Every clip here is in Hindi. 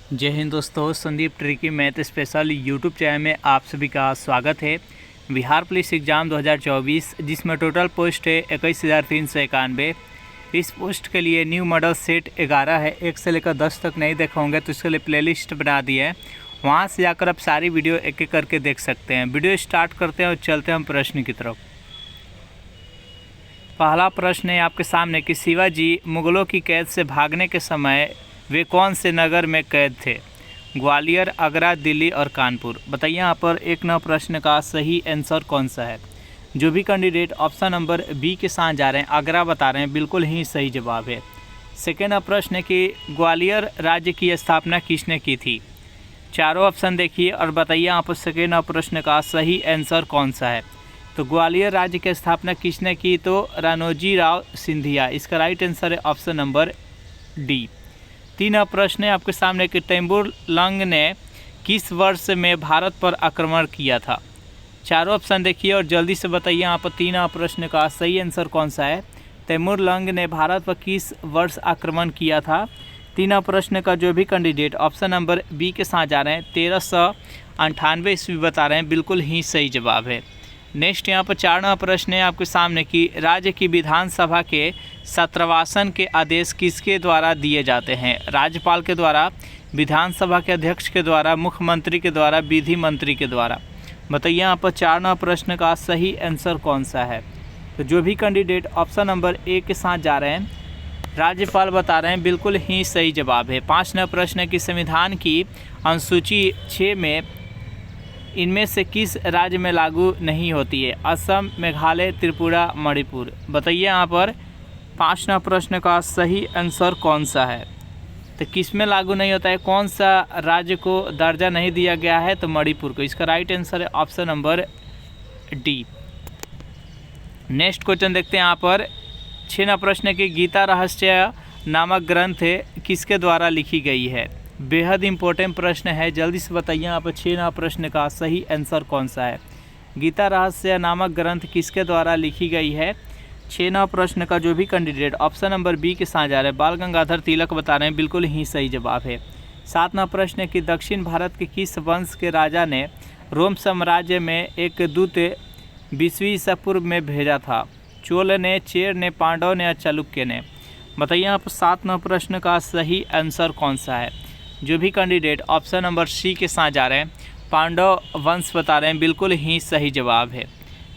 जय हिंद दोस्तों, Sandeep tricky math special YouTube channel में आप सभी का स्वागत है। बिहार पुलिस एग्ज़ाम 2024 जिसमें टोटल पोस्ट है 21,391। इस पोस्ट के लिए न्यू मॉडल सेट 11 है। 1 से लेकर 10 तक नहीं देखा होंगे तो इसके लिए प्लेलिस्ट बना दी है, वहाँ से जाकर आप सारी वीडियो एक एक करके देख सकते हैं। वीडियो स्टार्ट करते हैं और चलते हैं हम प्रश्न की तरफ। पहला प्रश्न है आपके सामने कि शिवाजी मुगलों की कैद से भागने के समय वे कौन से नगर में कैद थे? ग्वालियर, आगरा, दिल्ली और कानपुर। बताइए यहाँ पर 1 नंबर प्रश्न का सही आंसर कौन सा है। जो भी कैंडिडेट ऑप्शन नंबर बी के साथ जा रहे हैं, आगरा बता रहे हैं, बिल्कुल ही सही जवाब है। सेकेंड प्रश्न है कि ग्वालियर राज्य की स्थापना किसने की थी? चारों ऑप्शन देखिए और बताइए यहाँ पर सेकेंड प्रश्न का सही आंसर कौन सा है। तो ग्वालियर राज्य की स्थापना किसने की? तो राणोजी राव सिंधिया। इसका राइट आंसर है ऑप्शन नंबर डी। 3 प्रश्न है आपके सामने कि तैमूर लंग ने किस वर्ष में भारत पर आक्रमण किया था? चारों ऑप्शन देखिए और जल्दी से बताइए यहाँ पर 3 प्रश्न का सही आंसर कौन सा है। तैमूर लंग ने भारत पर किस वर्ष आक्रमण किया था? 3 प्रश्न का जो भी कैंडिडेट ऑप्शन नंबर बी के साथ जा रहे हैं 1398 ईस्वी बता रहे हैं, बिल्कुल ही सही जवाब है। नेक्स्ट यहाँ पर 4 प्रश्न है आपके सामने कि राज्य की विधानसभा के सत्रवासन के आदेश किसके द्वारा दिए जाते हैं? राज्यपाल के द्वारा, विधानसभा के अध्यक्ष के द्वारा, मुख्यमंत्री के द्वारा, विधि मंत्री के द्वारा। बताइए यहाँ पर 4 प्रश्न का सही आंसर कौन सा है। तो जो भी कैंडिडेट ऑप्शन नंबर ए के साथ जा रहे हैं, राज्यपाल बता रहे हैं, बिल्कुल ही सही जवाब है। 5 प्रश्न की संविधान की अनुसूची 6 में इनमें से किस राज्य में लागू नहीं होती है? असम, मेघालय, त्रिपुरा, मणिपुर। बताइए यहाँ पर 5 प्रश्न का सही आंसर कौन सा है। तो किस में लागू नहीं होता है, कौन सा राज्य को दर्जा नहीं दिया गया है? तो मणिपुर को। इसका राइट आंसर है option number D. Next question देखते हैं यहाँ पर 6 प्रश्न की गीता रहस्य नामक ग्रंथ किसके द्वारा लिखी गई है? बेहद इंपॉर्टेंट प्रश्न है, जल्दी से बताइए यहाँ पर 6 प्रश्न का सही आंसर कौन सा है। गीता रहस्य नामक ग्रंथ किसके द्वारा लिखी गई है? 6 प्रश्न का जो भी कैंडिडेट ऑप्शन नंबर बी के साथ जा रहे हैं, बाल गंगाधर तिलक बता रहे हैं, बिल्कुल ही सही जवाब है। 7 प्रश्न कि दक्षिण भारत के किस वंश के राजा ने रोम साम्राज्य में एक दूत 20वीं ईसा पूर्व में भेजा था? चोल ने, चेर ने, पांडव ने या चालुक्य ने। बताइए यहाँ पर 7 प्रश्न का सही आंसर कौन सा है। जो भी कैंडिडेट ऑप्शन नंबर सी के साथ जा रहे हैं, पांडव वंश बता रहे हैं, बिल्कुल ही सही जवाब है।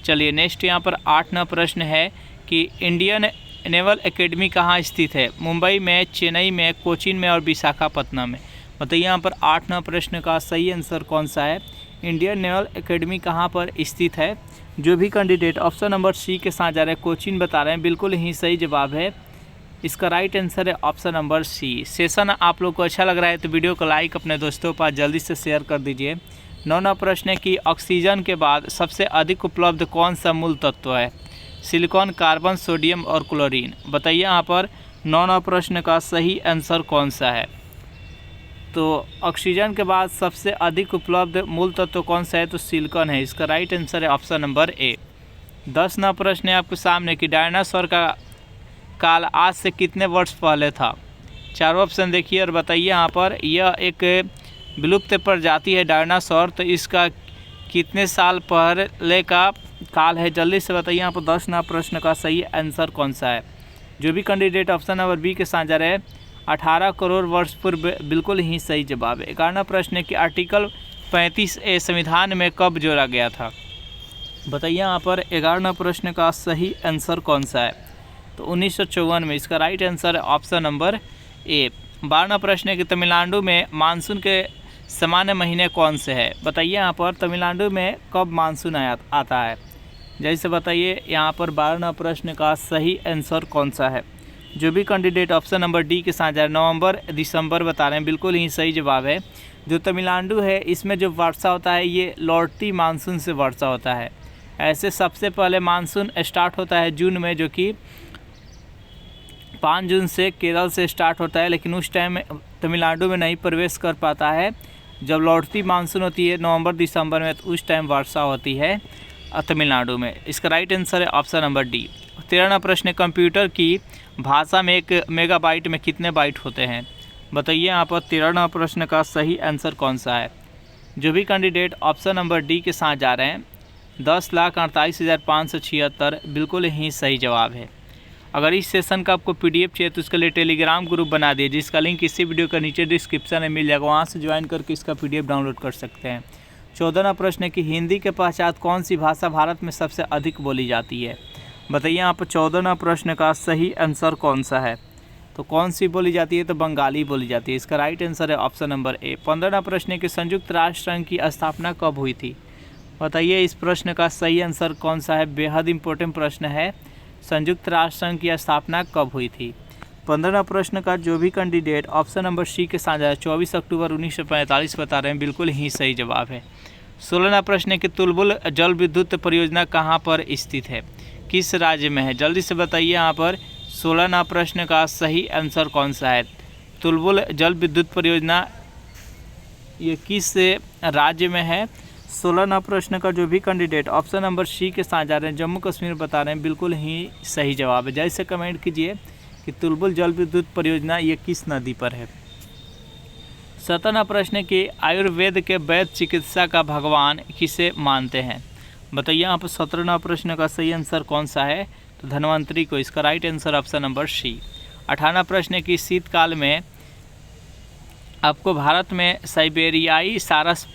चलिए नेक्स्ट यहाँ पर 8 प्रश्न है कि इंडियन नेवल एकेडमी कहाँ स्थित है? मुंबई में, चेन्नई में, कोचीन में और विशाखापट्टनम में। बताइए यहाँ पर 8 प्रश्न का सही आंसर कौन सा है। इंडियन नेवल एकेडमी कहाँ पर स्थित है? जो भी कैंडिडेट ऑप्शन नंबर सी के साथ जा रहे हैं, कोचीन बता रहे हैं, बिल्कुल ही सही जवाब है। इसका राइट आंसर है ऑप्शन नंबर सी। सेशन आप लोग को अच्छा लग रहा है तो वीडियो को लाइक अपने दोस्तों पर जल्दी से शेयर कर दीजिए। 9 प्रश्न है कि ऑक्सीजन के बाद सबसे अधिक उपलब्ध कौन सा मूल तत्व है? सिलिकॉन, कार्बन, सोडियम और क्लोरीन। बताइए यहाँ पर 9 प्रश्न का सही आंसर कौन सा है। तो ऑक्सीजन के बाद सबसे अधिक उपलब्ध मूल तत्व कौन सा है? तो सिलिकॉन है। इसका राइट आंसर है ऑप्शन नंबर ए। 10 प्रश्न है आपके सामने कि डायनासोर का काल आज से कितने वर्ष पहले था? चारों ऑप्शन देखिए और बताइए यहाँ पर यह एक विलुप्त प्रजाति है डायनासोर, तो इसका कितने साल पहले का काल है? जल्दी से बताइए यहाँ पर 10 प्रश्न का सही आंसर कौन सा है। जो भी कैंडिडेट ऑप्शन नंबर बी के साथ जा रहे हैं, 18 करोड़ वर्ष पूर्व, बिल्कुल ही सही जवाब है। 11 प्रश्न है कि आर्टिकल 35A संविधान में कब जोड़ा गया था? बताइए यहाँ पर 11 प्रश्न का सही आंसर कौन सा है। तो 1954 में। इसका राइट आंसर है ऑप्शन नंबर ए। 12 प्रश्न है कि तमिलनाडु में मानसून के सामान्य महीने कौन से हैं? बताइए यहाँ पर तमिलनाडु में कब मानसून आता है। जैसे बताइए यहाँ पर 12 प्रश्न का सही आंसर कौन सा है। जो भी कैंडिडेट ऑप्शन नंबर डी के साथ जा रहे, नवंबर, दिसंबर बता रहे हैं, बिल्कुल ही सही जवाब है। जो तमिलनाडु है इसमें जो वर्षा होता है ये लौटती मानसून से वर्षा होता है। ऐसे सबसे पहले मानसून स्टार्ट होता है जून में, जो कि 5 जून से केरल से स्टार्ट होता है, लेकिन उस टाइम तमिलनाडु में नहीं प्रवेश कर पाता है। जब लौटती मानसून होती है नवंबर दिसंबर में, तो उस टाइम वर्षा होती है तमिलनाडु में। इसका राइट आंसर है ऑप्शन नंबर डी। 13 प्रश्न, कंप्यूटर की भाषा में 1 मेगाबाइट में कितने बाइट होते हैं? बताइए यहाँ पर 13वां प्रश्न का सही आंसर कौन सा है। जो भी कैंडिडेट ऑप्शन नंबर डी के साथ जा रहे हैं 10,48,576 बिल्कुल ही सही जवाब है। अगर इस सेशन का आपको पीडीएफ चाहिए तो इसके लिए टेलीग्राम ग्रुप बना दिए, जिसका लिंक इसी वीडियो के नीचे डिस्क्रिप्शन में मिल जाएगा, वहाँ से ज्वाइन करके इसका पीडीएफ डाउनलोड कर सकते हैं। 14वां प्रश्न है कि हिंदी के पश्चात कौन सी भाषा भारत में सबसे अधिक बोली जाती है। बताइए यहाँ पर 14वां प्रश्न का सही आंसर कौन सा है। तो कौन सी बोली जाती है, तो बंगाली बोली जाती है। इसका राइट आंसर है ऑप्शन नंबर ए। 15वां प्रश्न है कि संयुक्त राष्ट्र संघ की स्थापना कब हुई थी। बताइए इस प्रश्न का सही आंसर कौन सा है। बेहद इंपॉर्टेंट प्रश्न है, संयुक्त राष्ट्र संघ की स्थापना कब हुई थी। 15वां प्रश्न का जो भी कैंडिडेट ऑप्शन नंबर सी के साथ है 24 अक्टूबर 1945 बता रहे हैं, बिल्कुल ही सही जवाब है। 16वां प्रश्न है कि तुलबुल जल विद्युत परियोजना कहाँ पर स्थित है, किस राज्य में है। जल्दी से बताइए यहाँ पर 16वां प्रश्न का सही आंसर कौन सा है। तुलबुल जल विद्युत परियोजना ये किस राज्य में है। 16वां प्रश्न का जो भी कैंडिडेट ऑप्शन नंबर सी के साथ जा रहे हैं जम्मू कश्मीर बता रहे हैं, बिल्कुल ही सही जवाब है। जैसे कमेंट कीजिए कि तुलबुल जल विद्युत परियोजना ये किस नदी पर है। 17वां प्रश्न है कि आयुर्वेद के वैद्य चिकित्सा का भगवान किसे मानते हैं। बताइए यहाँ पर 17वां प्रश्न का सही आंसर कौन सा है, तो धन्वंतरी को। इसका right answer option number C. 18वां प्रश्न है कि शीतकाल में आपको भारत में साइबेरियाई सारस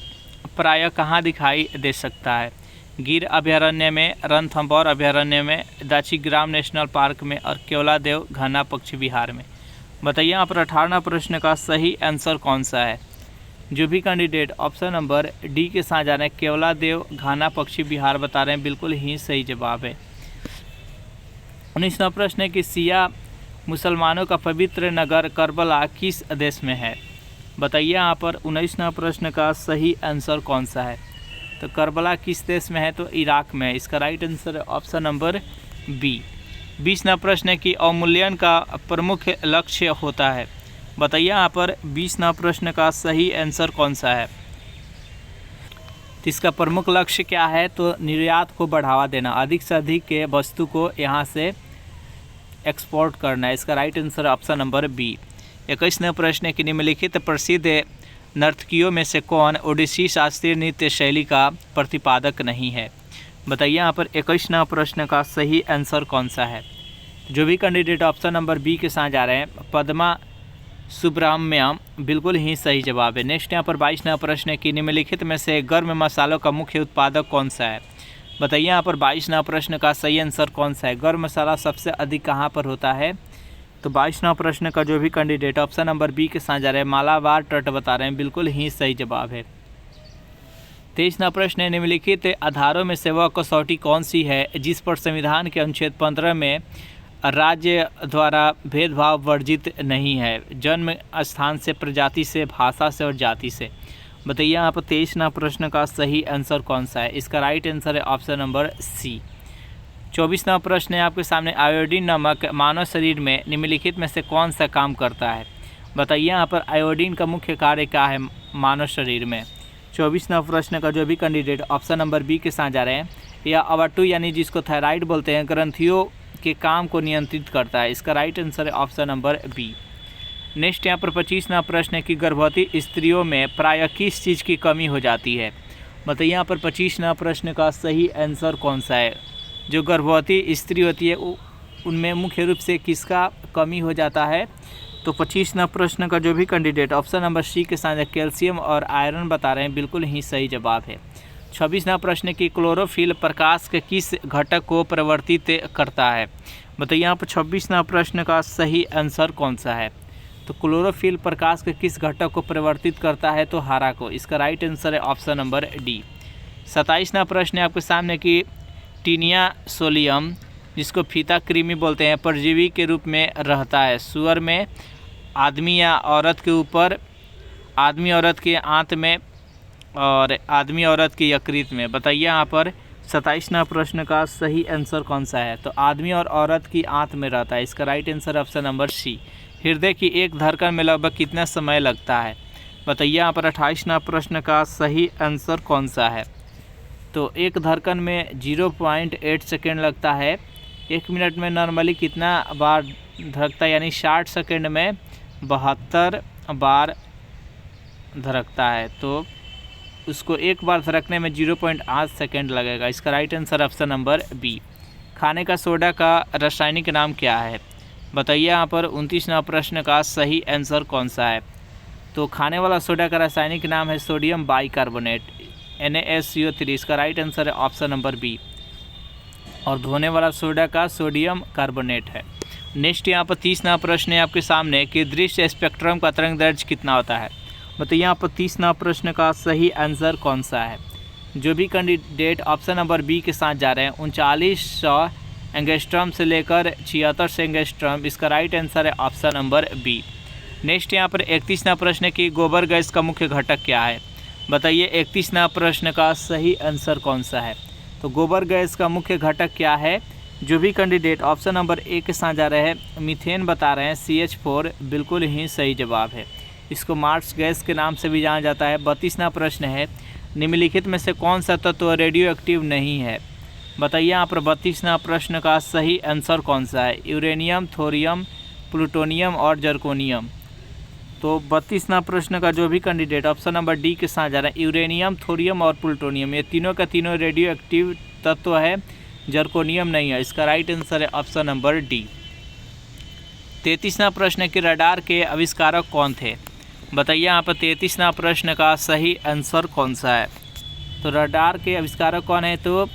प्रायः कहाँ दिखाई दे सकता है। गिर अभयारण्य में, रणथंभौर अभयारण्य में, दाचीग्राम नेशनल पार्क में और केवलादेव घना पक्षी विहार में। बताइए यहाँ पर 18वां प्रश्न का सही आंसर कौन सा है। जो भी कैंडिडेट ऑप्शन नंबर डी के साथ जा रहे हैं केवलादेव घना पक्षी विहार बता रहे हैं, बिल्कुल ही सही जवाब है। 19वां प्रश्न है कि शिया मुसलमानों का पवित्र नगर करबला किस देश में है। बताइए यहाँ पर 19वां प्रश्न का सही आंसर कौन सा है। तो करबला किस देश में है, तो इराक में है। इसका राइट आंसर है ऑप्शन नंबर बी। 20वां प्रश्न है कि अवमूल्यन का प्रमुख लक्ष्य होता है। बताइए यहाँ पर 20वां प्रश्न का सही आंसर कौन सा है। तो इसका प्रमुख लक्ष्य क्या है, तो निर्यात को बढ़ावा देना, अधिक से अधिक के वस्तु को यहाँ से एक्सपोर्ट करना है। इसका right answer option number B. 21वां प्रश्न है कि निम्नलिखित प्रसिद्ध नर्तकियों में से कौन ओडिसी शास्त्रीय नृत्य शैली का प्रतिपादक नहीं है। बताइए यहाँ पर 21वां प्रश्न का सही आंसर कौन सा है। जो भी कैंडिडेट ऑप्शन नंबर बी के साथ जा रहे हैं पद्मा सुब्रह्मण्यम, बिल्कुल ही सही जवाब है। नेक्स्ट यहाँ पर 22वां प्रश्न है कि निम्नलिखित में से गर्म मसालों का मुख्य उत्पादक कौन सा है। बताइए यहाँ पर 22वां प्रश्न का सही आंसर कौन सा है। गर्म मसाला सबसे अधिक कहाँ पर होता है। तो 22वां प्रश्न का जो भी कैंडिडेट ऑप्शन नंबर बी के साथ जा रहे हैं मालाबार तट बता रहे हैं, बिल्कुल ही सही जवाब है। 23वां प्रश्न है निम्नलिखित आधारों में से वह कसौटी कौन सी है जिस पर संविधान के अनुच्छेद 15 में राज्य द्वारा भेदभाव वर्जित नहीं है, जन्म स्थान से, प्रजाति से, भाषा से और जाति से। बताइए यहाँ पर 23वां प्रश्न का सही आंसर कौन सा है। इसका राइट आंसर है ऑप्शन नंबर सी। 24वां प्रश्न है आपके सामने आयोडीन नमक मानव शरीर में निम्नलिखित में से कौन सा काम करता है। बताइए यहाँ पर आयोडीन का मुख्य कार्य क्या है मानव शरीर में। 24वां प्रश्न का जो भी कैंडिडेट ऑप्शन नंबर बी के साथ जा रहे हैं या अवाटू यानी जिसको थायराइड बोलते हैं, ग्रंथियों के काम को नियंत्रित करता है। इसका राइट आंसर है ऑप्शन नंबर बी। नेक्स्ट यहाँ पर 25वां प्रश्न है कि गर्भवती स्त्रियों में प्रायः किस चीज़ की कमी हो जाती है। बताइए यहाँ पर 25वां प्रश्न का सही आंसर कौन सा है। जो गर्भवती स्त्री होती है उनमें मुख्य रूप से किसका कमी हो जाता है। तो 25वां प्रश्न का जो भी कैंडिडेट ऑप्शन नंबर सी के साथ कैल्शियम और आयरन बता रहे हैं, बिल्कुल ही सही जवाब है। 26वां प्रश्न की क्लोरोफिल प्रकाश के किस घटक को परिवर्तित करता है। बताइए यहाँ पर 26वां प्रश्न का सही आंसर कौन सा है। तो क्लोरोफिल प्रकाश के किस घटक को परिवर्तित करता है, तो हरा को। इसका राइट आंसर है ऑप्शन नंबर डी। 27वां प्रश्न है आपके सामने कि टीनिया सोलियम जिसको फीता कृमि बोलते हैं परजीवी के रूप में रहता है सुअर में, आदमी या औरत के ऊपर, आदमी औरत के आंत में और आदमी औरत की यकृत में। बताइए यहाँ पर 27वां प्रश्न का सही आंसर कौन सा है। तो आदमी और औरत की आंत में रहता है। इसका right answer option number C. हृदय की एक धड़कन में लगभग कितना समय लगता है। बताइए यहाँ पर 28वां प्रश्न का सही आंसर कौन सा है। तो एक धड़कन में 0.8 सेकेंड लगता है। 1 मिनट में नॉर्मली कितना बार धड़कता है, यानी 60 सेकेंड में 72 बार धड़कता है? तो उसको एक बार धड़कने में 0.8 सेकेंड लगेगा। इसका right answer option number B. खाने का सोडा का रासायनिक नाम क्या है? बताइए यहाँ पर 29वां प्रश्न का सही आंसर कौन सा है? तो खाने वाला सोडा का रासायनिक नाम है सोडियम बाइकार्बोनेट, NaSCO3। इसका राइट आंसर है ऑप्शन नंबर बी। और धोने वाला सोडा का सोडियम कार्बोनेट है। नेक्स्ट यहाँ पर 30वां प्रश्न है आपके सामने कि दृश्य स्पेक्ट्रम का तरंग दैर्ध्य कितना होता है? बताइए यहाँ पर 30वां प्रश्न का सही आंसर कौन सा है? जो भी कैंडिडेट ऑप्शन नंबर बी के साथ जा रहे हैं 3900 एंगस्ट्रॉम से लेकर 7600 एंगस्ट्रॉम। इसका राइट आंसर है ऑप्शन नंबर बी। नेक्स्ट यहाँ पर 31वां प्रश्न है कि गोबर गैस का मुख्य घटक क्या है? बताइए 31वां प्रश्न का सही आंसर कौन सा है? तो गोबर गैस का मुख्य घटक क्या है? जो भी कैंडिडेट ऑप्शन नंबर ए के साथ जा रहे हैं मीथेन बता रहे हैं, CH4 बिल्कुल ही सही जवाब है। इसको मार्स गैस के नाम से भी जाना जाता है। 32वां प्रश्न है निम्नलिखित में से कौन सा तत्व रेडियो एक्टिव नहीं है? बताइए यहाँ पर 32वां प्रश्न का सही आंसर कौन सा है? यूरेनियम, थोरियम, प्लूटोनियम और जर्कोनियम। तो 32वां प्रश्न का जो भी कैंडिडेट ऑप्शन नंबर डी के साथ जा रहे हैं यूरेनियम, थोरियम और प्लूटोनियम, ये तीनों का तीनों रेडियो एक्टिव तत्व है, जर्कोनियम नहीं है। इसका राइट आंसर है ऑप्शन नंबर डी। 33वां प्रश्न है कि रडार के आविष्कारक कौन थे? बताइए यहाँ पर 33वां प्रश्न का सही आंसर कौन सा है? तो रडार के आविष्कारक कौन है? तो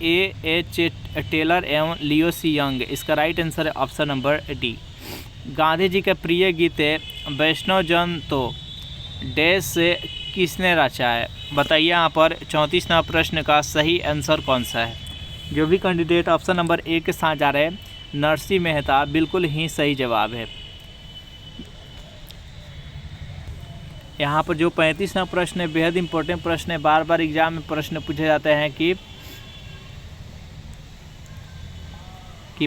A.H. टेलर एवं लियो सी यंग। इसका राइट आंसर है option number D. Gandhi ji का प्रिय गीत वैष्णव जन तो डैश से किसने रचा है? बताइए यहाँ पर 34वां प्रश्न का सही आंसर कौन सा है? जो भी कैंडिडेट ऑप्शन नंबर ए के साथ जा रहे हैं नरसिंह मेहता बिल्कुल ही सही जवाब है। यहाँ पर जो 35वां प्रश्न है बेहद इंपॉर्टेंट प्रश्न है, बार बार एग्जाम में प्रश्न पूछे जाते हैं कि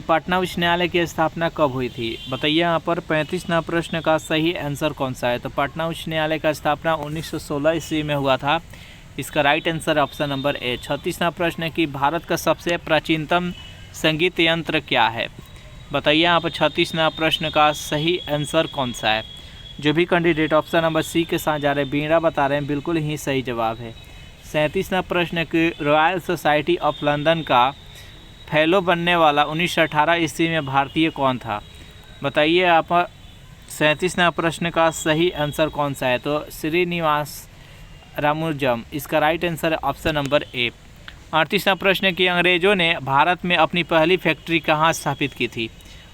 पटना उच्च न्यायालय की स्थापना कब हुई थी? बताइए यहाँ पर 35वां प्रश्न का सही आंसर कौन सा है? तो पटना उच्च न्यायालय का स्थापना 1916 ईस्वी में हुआ था। इसका right answer option number A. 36वां प्रश्न है कि भारत का सबसे प्राचीनतम संगीत यंत्र क्या है? बताइए यहाँ पर 36वां प्रश्न का सही आंसर कौन सा है? जो भी कैंडिडेट ऑप्शन नंबर सी के साथ जा रहे हैं बीड़ा बता रहे हैं बिल्कुल ही सही जवाब है। 37वां प्रश्न है कि रॉयल सोसाइटी ऑफ लंदन का फेलो बनने वाला 1918 ईस्वी में भारतीय कौन था? बताइए आप 37वां प्रश्न का सही आंसर कौन सा है? तो श्रीनिवास रामानुजम। इसका राइट आंसर है ऑप्शन नंबर ए। 38वां प्रश्न कि अंग्रेज़ों ने भारत में अपनी पहली फैक्ट्री कहाँ स्थापित की थी?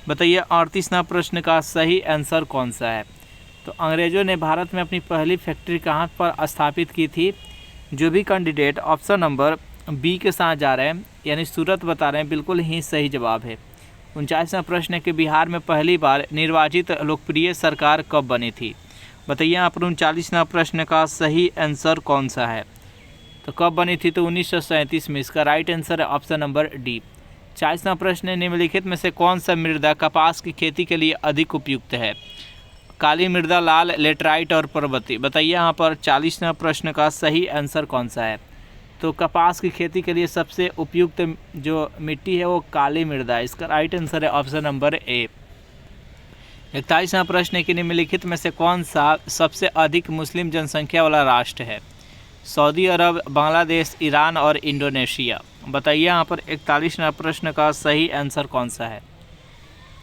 बताइए 38वां प्रश्न का सही आंसर कौन सा है? तो अंग्रेज़ों ने भारत में अपनी पहली फैक्ट्री कहाँ पर स्थापित की थी? जो भी कैंडिडेट ऑप्शन नंबर बी के साथ जा रहे हैं यानी सूरत बता रहे हैं बिल्कुल ही सही जवाब है। 49वां प्रश्न है कि बिहार में पहली बार निर्वाचित लोकप्रिय सरकार कब बनी थी? बताइए यहाँ पर 39वां प्रश्न का सही आंसर कौन सा है? तो कब बनी थी? तो 1937 में। इसका राइट आंसर है ऑप्शन नंबर डी। 40वां प्रश्न है निम्नलिखित में से कौन सा मृदा कपास की खेती के लिए अधिक उपयुक्त है? काली मृदा, लाल लेटराइट और पर्वतीय। बताइए यहाँ पर 40वां प्रश्न का सही आंसर कौन सा है? तो कपास की खेती के लिए सबसे उपयुक्त जो मिट्टी है वो काली मृदा है। इसका राइट आंसर है ऑप्शन नंबर ए। 41वां प्रश्न है कि निम्नलिखित में से कौन सा सबसे अधिक मुस्लिम जनसंख्या वाला राष्ट्र है? सऊदी अरब, बांग्लादेश, ईरान और इंडोनेशिया। बताइए यहाँ पर 41वां प्रश्न का सही आंसर कौन सा है?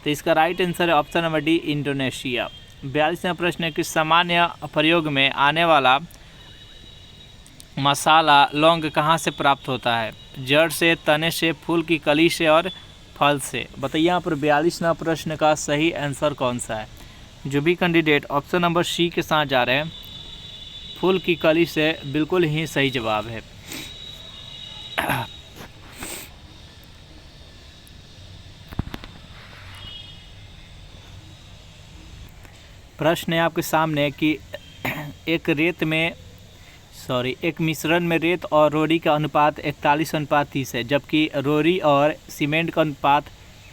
तो इसका राइट आंसर है ऑप्शन नंबर डी, इंडोनेशिया। 42वां प्रश्न है कि सामान्य प्रयोग में आने वाला मसाला लौंग कहाँ से प्राप्त होता है? जड़ से, तने से, फूल की कली से और फल से। बताइए यहाँ पर 42वां प्रश्न का सही आंसर कौन सा है? जो भी कैंडिडेट ऑप्शन नंबर सी के साथ जा रहे हैं फूल की कली से बिल्कुल ही सही जवाब है। प्रश्न है आपके सामने कि एक मिश्रण में रेत और रोड़ी का अनुपात 41:30 है, जबकि रोड़ी और सीमेंट का अनुपात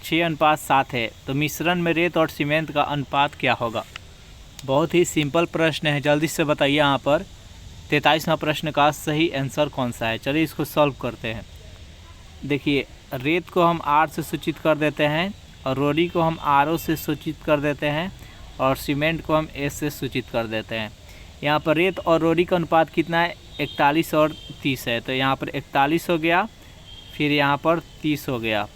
6:7 है। तो मिश्रण में रेत और सीमेंट का अनुपात क्या होगा? बहुत ही सिंपल प्रश्न है, जल्दी से बताइए यहाँ पर 43वां प्रश्न का सही आंसर कौन सा है? चलिए इसको सॉल्व करते हैं। देखिए रेत को हम आर से सूचित कर देते हैं और रोड़ी को हम आर ओ से सूचित कर देते हैं और सीमेंट को हम एस से सूचित कर देते हैं। यहाँ पर रेत और रोरी का अनुपात कितना है, 41 और 30 है, तो यहाँ पर 41 हो गया, फिर यहाँ पर 30 हो गया,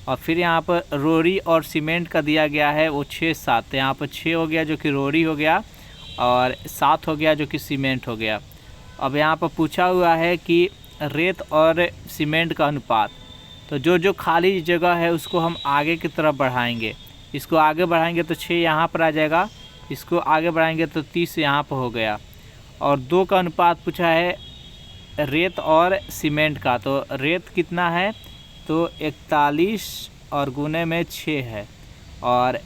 और फिर यहाँ पर रोरी और सीमेंट का दिया गया है वो 6 7, तो यहाँ पर 6 हो गया जो कि रोरी हो गया और 7 हो गया जो कि सीमेंट हो गया। अब यहाँ पर पूछा हुआ है कि रेत और सीमेंट का अनुपात, तो जो खाली जगह है उसको हम आगे की तरफ बढ़ाएंगे। इसको आगे बढ़ाएंगे तो 6 यहाँ पर आ जाएगा, इसको आगे बढ़ाएंगे तो 30 यहाँ पर हो गया। और 2 का अनुपात पूछा है रेत और सीमेंट का, तो रेत कितना है तो 41 और गुने में 6 है, और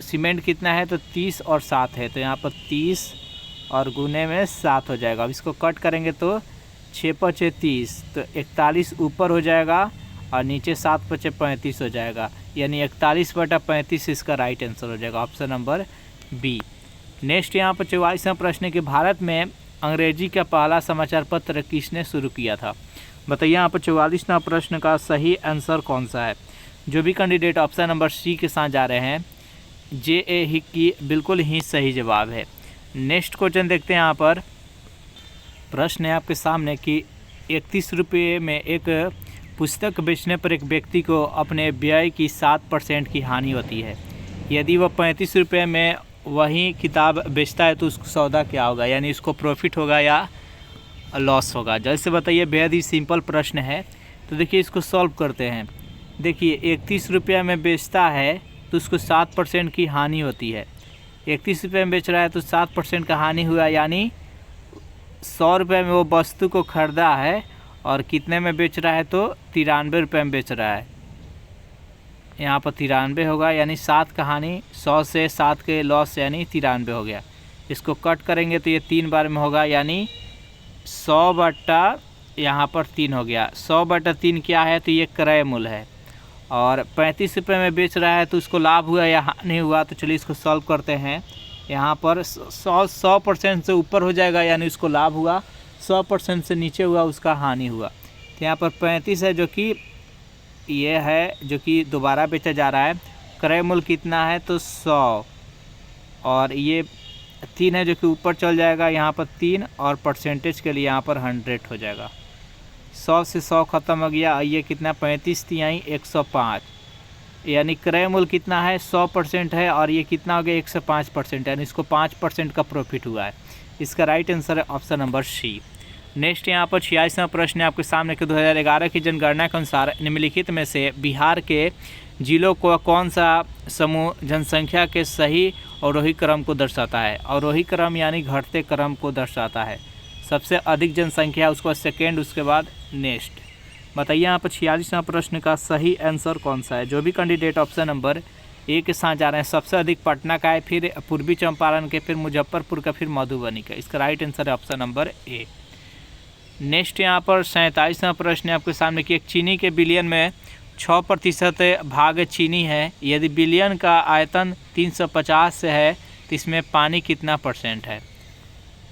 सीमेंट कितना है तो 30 और 7 है, तो यहाँ पर 30 और गुने में 7 हो जाएगा। अब इसको कट करेंगे तो 6 5 30, तो 41 ऊपर हो जाएगा और नीचे 7 5 35 हो जाएगा, यानी 41/35 इसका राइट आंसर हो जाएगा, ऑप्शन नंबर बी। नेक्स्ट यहाँ पर 44वां प्रश्न है कि भारत में अंग्रेजी का पहला समाचार पत्र किसने शुरू किया था। बताइए यहाँ पर 44वां प्रश्न का सही आंसर कौन सा है। जो भी कैंडिडेट ऑप्शन नंबर सी के साथ जा रहे हैं, JA हिक्की बिल्कुल ही सही जवाब है। नेक्स्ट क्वेश्चन देखते हैं। यहाँ पर प्रश्न है आपके सामने कि 31 रुपये में एक पुस्तक बेचने पर एक व्यक्ति को अपने व्यय की 7% की हानि होती है। यदि वह 35 रुपये में वही किताब बेचता है तो उसको सौदा क्या होगा, यानी उसको प्रॉफिट होगा या लॉस होगा। जैसे बताइए, बेहद ही सिंपल प्रश्न है। तो देखिए इसको सॉल्व करते हैं। देखिए 31 रुपये में बेचता है तो उसको 7% की हानि होती है। 31 रुपये में बेच रहा है तो 7% का हानि हुआ, यानी 100 रुपये में वो वस्तु को ख़रीदा है और कितने में बेच रहा है तो 93 रुपये में बेच रहा है। यहाँ पर 93 होगा, यानी 7 का हानि, 100 से 7 के लॉस, यानी 93 हो गया। इसको कट करेंगे तो ये 3 बार में होगा, यानी 100 बटा यहाँ पर 3 हो गया। 100 बटा 3 क्या है तो ये क्रय मूल्य है, और 35 रुपये में बेच रहा है तो उसको लाभ हुआ या हानि हुआ। तो चलिए इसको सॉल्व करते हैं। यहाँ पर 100% से ऊपर हो जाएगा, यानी उसको लाभ हुआ, 100% से नीचे हुआ उसका हानि हुआ। तो यहाँ पर 35 है जो कि ये है जो कि दोबारा बेचा जा रहा है। क्रय मूल्य कितना है तो 100, और ये 3 है जो कि ऊपर चल जाएगा, यहाँ पर 3, और परसेंटेज के लिए यहाँ पर 100 हो जाएगा। 100 से 100 ख़त्म हो गया। ये कितना 35 तिहाई 105, यानी क्रय मूल्य कितना है 100% है, और ये कितना हो गया 105%, यानी इसको 5% का प्रॉफिट हुआ है। इसका राइट आंसर है ऑप्शन नंबर सी। नेक्स्ट यहाँ पर 86वां प्रश्न है आपके सामने कि 2011 की जनगणना के अनुसार निम्नलिखित में से बिहार के जिलों को कौन सा समूह जनसंख्या के सही अवरोही क्रम को दर्शाता है। अवरोही क्रम यानी घटते क्रम को दर्शाता है। सबसे अधिक जनसंख्या, उसके बाद सेकेंड, उसके बाद नेक्स्ट। बताइए यहाँ पर 46वां प्रश्न का सही आंसर कौन सा है। जो भी कैंडिडेट ऑप्शन नंबर ए के साथ जा रहे हैं, सबसे अधिक पटना का है, फिर पूर्वी चंपारण के, फिर मुजफ्फरपुर का, फिर मधुबनी का। इसका राइट आंसर है ऑप्शन नंबर ए। नेक्स्ट यहाँ पर 47वां प्रश्न है आपके सामने कि एक चीनी के बिलियन में 6% भाग चीनी है। यदि बिलियन का आयतन 350 है तो इसमें पानी कितना % है।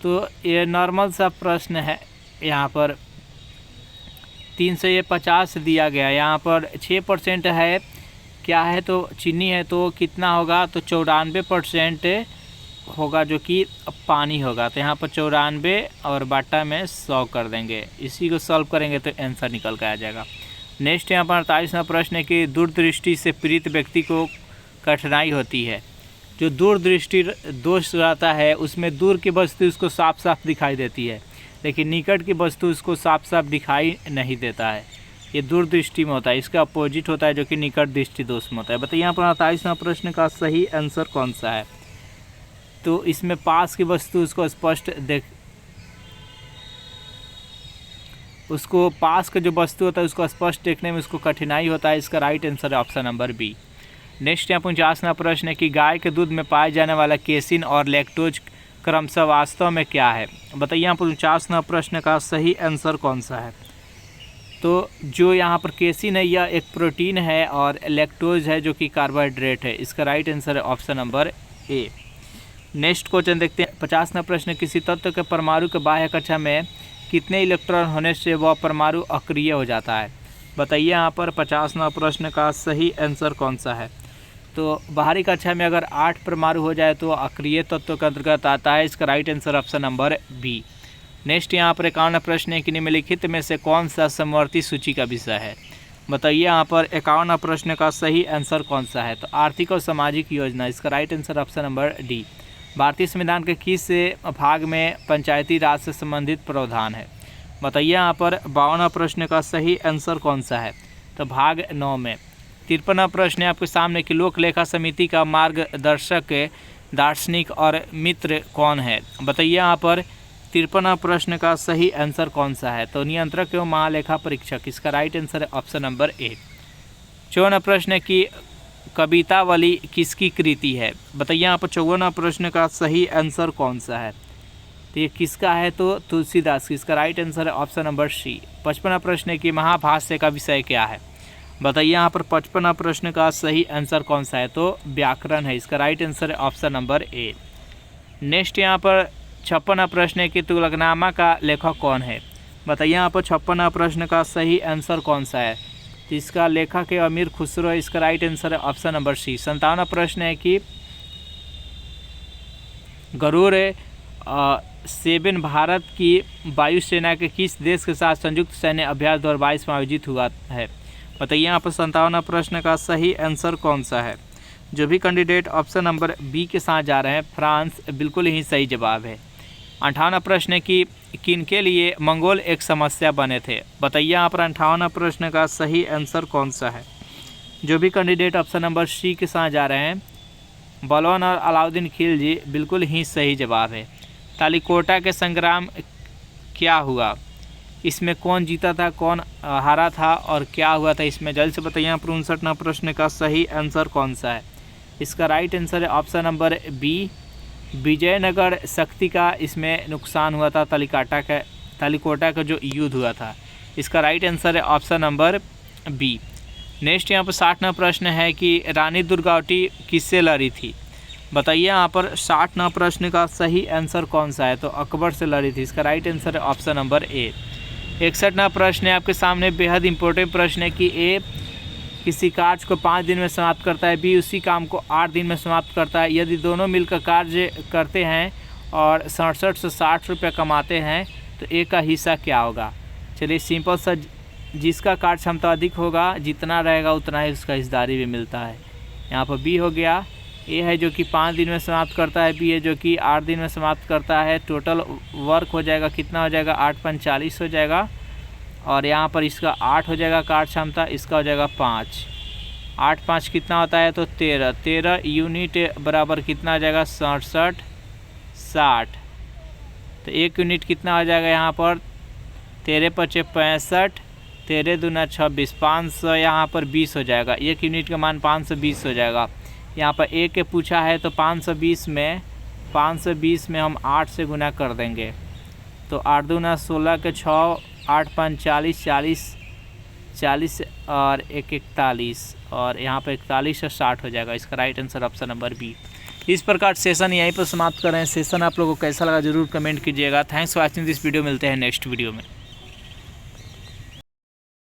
तो ये नॉर्मल सा प्रश्न है। यहाँ पर 350 दिया गया, यहाँ पर 6% है, क्या है तो चीनी है, तो कितना होगा तो 94% होगा जो कि पानी होगा। तो यहाँ पर 94 और बाटा में 100 कर देंगे। इसी को सॉल्व करेंगे तो आंसर निकल कर आ जाएगा। नेक्स्ट यहाँ पर 48वां प्रश्न है कि दूरदृष्टि से पीड़ित व्यक्ति को कठिनाई होती है। जो दूरदृष्टि दोष रहता है उसमें दूर की वस्तु उसको साफ साफ दिखाई देती है, लेकिन निकट की वस्तु उसको साफ साफ दिखाई नहीं देता है। ये दूरदृष्टि में होता है। इसका अपोजिट होता है जो कि निकट दृष्टि दोष में होता है। बताइए यहाँ पर 48वां प्रश्न का सही आंसर कौन सा है। तो इसमें पास की वस्तु उसको स्पष्ट उसको पास का जो वस्तु होता है उसको स्पष्ट देखने में उसको कठिनाई होता है। इसका राइट आंसर है ऑप्शन नंबर बी। नेक्स्ट यहाँ 49वां प्रश्न है कि गाय के दूध में पाए जाने वाला केसिन और लैक्टोज क्रमशः वास्तव में क्या है। बताइए यहाँ पर 49वां प्रश्न का सही आंसर कौन सा है। तो जो यहाँ पर केसिन है यह एक प्रोटीन है, और लैक्टोज है जो कि कार्बोहाइड्रेट है। इसका राइट आंसर है ऑप्शन नंबर ए। नेक्स्ट क्वेश्चन देखते हैं। 50वां प्रश्न, किसी तत्व के परमाणु के बाह्य कक्षा में कितने इलेक्ट्रॉन होने से वह परमाणु अक्रिय हो जाता है। बताइए यहाँ पर 50वां प्रश्न का सही आंसर कौन सा है। तो बाहरी कक्षा में अगर 8 परमाणु हो जाए तो अक्रिय तत्व के अंतर्गत आता है। इसका right answer option number B. Next यहाँ पर 51 प्रश्न है कि निम्नलिखित में से कौन सा समवर्ती सूची का विषय है। बताइए यहाँ पर 51 प्रश्न का सही आंसर कौन सा है। तो आर्थिक और सामाजिक योजना, इसका right answer option number D. भारतीय संविधान के किस भाग में पंचायती राज से संबंधित प्रावधान है। बताइए यहाँ पर 52 प्रश्न का सही आंसर कौन सा है। तो भाग 9 में। 53 प्रश्न है आपके सामने कि लोक लेखा समिति का मार्गदर्शक दार्शनिक और मित्र कौन है। बताइए यहाँ पर 53 प्रश्न का सही आंसर कौन सा है। तो नियंत्रक एवं महालेखा परीक्षक, इसका राइट आंसर है ऑप्शन नंबर ए। 54 प्रश्न है कि कवितावली किसकी कृति है। बताइए यहाँ पर 54 प्रश्न का सही आंसर कौन सा है। तो ये किसका है, तो तुलसीदास की, इसका राइट आंसर है ऑप्शन नंबर सी। 55 प्रश्न है कि महाभाष्य का विषय क्या है। बताइए यहाँ पर 55 प्रश्न का सही आंसर कौन सा है। तो व्याकरण है, इसका राइट आंसर है ऑप्शन नंबर ए। नेक्स्ट यहाँ पर 56 प्रश्न है कि तुगलकनामा का लेखक कौन है। बताइए यहाँ पर 56 प्रश्न का सही आंसर कौन सा है। तो इसका लेखक है अमीर खुसरो, इसका राइट आंसर है ऑप्शन नंबर सी। 57 प्रश्न है कि गरुड़ 7 भारत की वायुसेना के किस देश के साथ संयुक्त सैन्य अभ्यास 2022 में आयोजित हुआ है। बताइए यहाँ पर 57 प्रश्न का सही आंसर कौन सा है। जो भी कैंडिडेट ऑप्शन नंबर बी के साथ जा रहे हैं, फ्रांस, बिल्कुल ही सही जवाब है। 58 प्रश्न कि किनके लिए मंगोल एक समस्या बने थे। बताइए यहाँ पर 58 प्रश्न का सही आंसर कौन सा है। जो भी कैंडिडेट ऑप्शन नंबर सी के साथ जा रहे हैं, बलवान और अलाउद्दीन खिलजी, बिल्कुल ही सही जवाब है। तालिकोटा के संग्राम क्या हुआ, इसमें कौन जीता था, कौन हारा था और क्या हुआ था, इसमें जल्द से बताइए। यहाँ पर 59 प्रश्न का सही आंसर कौन सा है। इसका राइट आंसर है ऑप्शन नंबर बी। विजयनगर शक्ति का इसमें नुकसान हुआ था, तालिकोटा का जो युद्ध हुआ था। इसका राइट आंसर है ऑप्शन नंबर बी। नेक्स्ट यहाँ पर 60वां प्रश्न है कि रानी दुर्गावती किससे लड़ी थी। बताइए यहाँ पर 60वां प्रश्न का सही आंसर कौन सा है। तो अकबर से लड़ी थी, इसका राइट आंसर है ऑप्शन नंबर ए। 61वां प्रश्न है आपके सामने, बेहद इंपॉर्टेंट प्रश्न है कि ए किसी कार्य को 5 दिन में समाप्त करता है, बी उसी काम को 8 दिन में समाप्त करता है। यदि दोनों मिलकर कार्य करते हैं और 67 से 60 रुपये कमाते हैं तो ए का हिस्सा क्या होगा। चलिए सिंपल सा, जिसका कार्य क्षमता अधिक होगा, जितना रहेगा उतना ही उसका हिस्सेदारी भी मिलता है। यहाँ पर बी हो गया। ए है जो कि 5 दिन में समाप्त करता है, बी है जो कि 8 दिन में समाप्त करता है। टोटल वर्क हो जाएगा, कितना हो जाएगा, 8 × 5 = 40 हो जाएगा। और यहाँ पर इसका 8 हो जाएगा कार्य क्षमता, इसका हो जाएगा 5। 8 × 5 कितना होता है, तो 13 यूनिट बराबर कितना हो जाएगा, 67 60। तो 1 यूनिट कितना हो जाएगा यहाँ पर, 13 × 5 = 65, 13 × 2 = 26, 500 यहाँ पर 20 हो जाएगा। 1 यूनिट का मान 520 हो जाएगा। यहाँ पर ए के पूछा है तो 520 में हम 8 से गुना कर देंगे। तो 8 × 2 = 16 के 6, 8 × 5 = 40 और 1 41 और यहाँ पर 41 से 60 हो जाएगा। इसका right answer option number B. इस प्रकार सेशन यहीं पर समाप्त कर रहे हैं। सेशन आप लोगों को कैसा लगा जरूर कमेंट कीजिएगा। Thanks for watching this video. मिलते हैं नेक्स्ट वीडियो में।